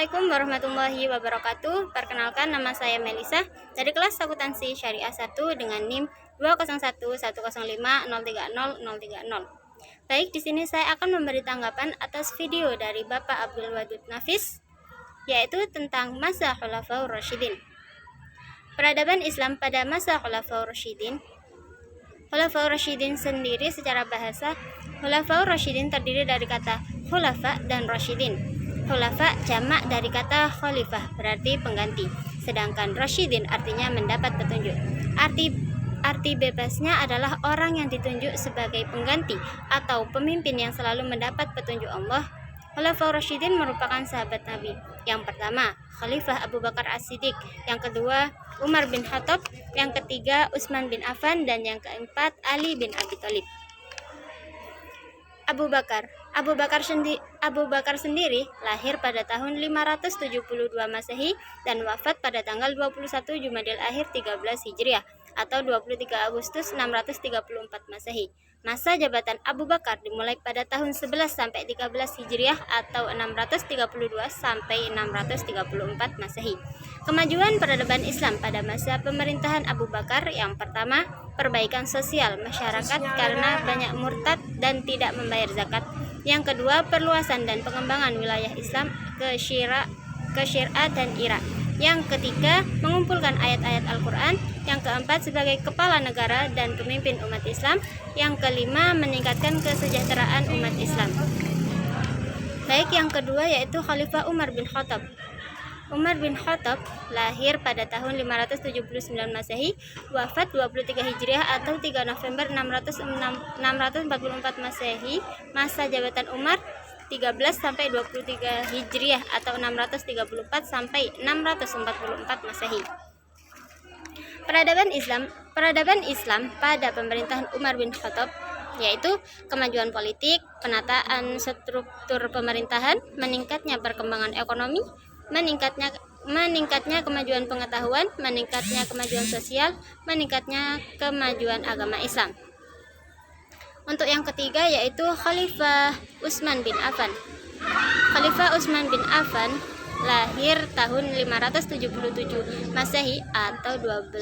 Assalamualaikum warahmatullahi wabarakatuh. Perkenalkan, nama saya Melisa dari kelas Akuntansi Syariah 1 dengan NIM 2011050030030. Baik, di sini saya akan memberi tanggapan atas video dari Bapak Abdul Wadud Nafis, yaitu tentang masa Khulafaur Rasyidin. Peradaban Islam pada masa Khulafaur Rasyidin. Khulafaur Rasyidin sendiri secara bahasa, Khulafaur Rasyidin terdiri dari kata khulafa dan rasyidin. Khulafa jamak dari kata khalifah, berarti pengganti, sedangkan rasyidin artinya mendapat petunjuk. Arti bebasnya adalah orang yang ditunjuk sebagai pengganti atau pemimpin yang selalu mendapat petunjuk Allah. Khulafaur Rasyidin merupakan sahabat Nabi. Yang pertama, Khalifah Abu Bakar As-Siddiq, yang kedua Umar bin Khattab, yang ketiga Utsman bin Affan, dan yang keempat Ali bin Abi Thalib. Abu Bakar sendiri lahir pada tahun 572 Masehi dan wafat pada tanggal 21 Jumadil Akhir 13 Hijriah atau 23 Agustus 634 Masehi. Masa jabatan Abu Bakar dimulai pada tahun 11 sampai 13 Hijriah atau 632 sampai 634 Masehi. Kemajuan peradaban Islam pada masa pemerintahan Abu Bakar: yang pertama, perbaikan sosial masyarakat karena banyak murtad dan tidak membayar zakat. Yang kedua, perluasan dan pengembangan wilayah Islam ke Syria dan Irak. Yang ketiga, mengumpulkan ayat-ayat Al-Quran. Yang keempat, sebagai kepala negara dan pemimpin umat Islam. Yang kelima, meningkatkan kesejahteraan umat Islam. Baik, yang kedua yaitu Khalifah Umar bin Khattab. Umar bin Khattab lahir pada tahun 579 Masehi, wafat 23 Hijriah atau 3 November 644 Masehi. Masa jabatan Umar 13 sampai 23 Hijriah atau 634 sampai 644 Masehi. Peradaban Islam pada pemerintahan Umar bin Khattab yaitu kemajuan politik, penataan struktur pemerintahan, meningkatnya perkembangan ekonomi, meningkatnya kemajuan pengetahuan, meningkatnya kemajuan sosial, meningkatnya kemajuan agama Islam. Untuk yang ketiga yaitu Khalifah Utsman bin Affan. Khalifah Utsman bin Affan lahir tahun 577 Masehi atau 12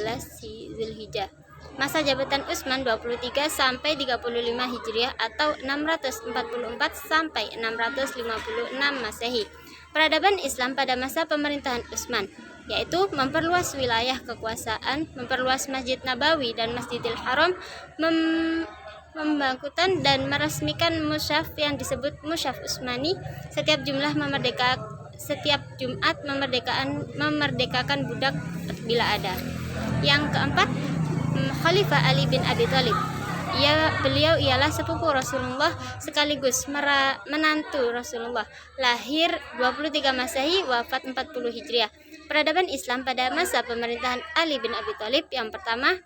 Zulhijjah. Masa jabatan Utsman 23 sampai 35 Hijriah atau 644 sampai 656 Masehi. Peradaban Islam pada masa pemerintahan Utsman yaitu memperluas wilayah kekuasaan, memperluas Masjid Nabawi dan Masjidil Haram, membangkutan dan meresmikan mushaf yang disebut Mushaf Utsmani. Setiap Jumat memerdekakan budak bila ada. Yang keempat, Khalifah Ali bin Abi Thalib. Beliau ialah sepupu Rasulullah sekaligus menantu Rasulullah. Lahir 23 Masehi, wafat 40 Hijriah. Peradaban Islam pada masa pemerintahan Ali bin Abi Thalib: yang pertama,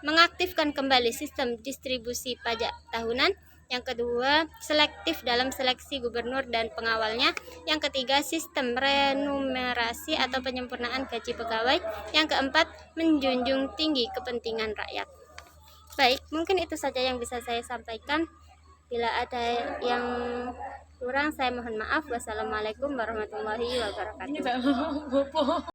mengaktifkan kembali sistem distribusi pajak tahunan. Yang kedua, selektif dalam seleksi gubernur dan pengawalnya. Yang ketiga, sistem renumerasi atau penyempurnaan gaji pegawai. Yang keempat, menjunjung tinggi kepentingan rakyat. Baik, mungkin itu saja yang bisa saya sampaikan. Bila ada yang kurang, saya mohon maaf. Wassalamualaikum warahmatullahi wabarakatuh.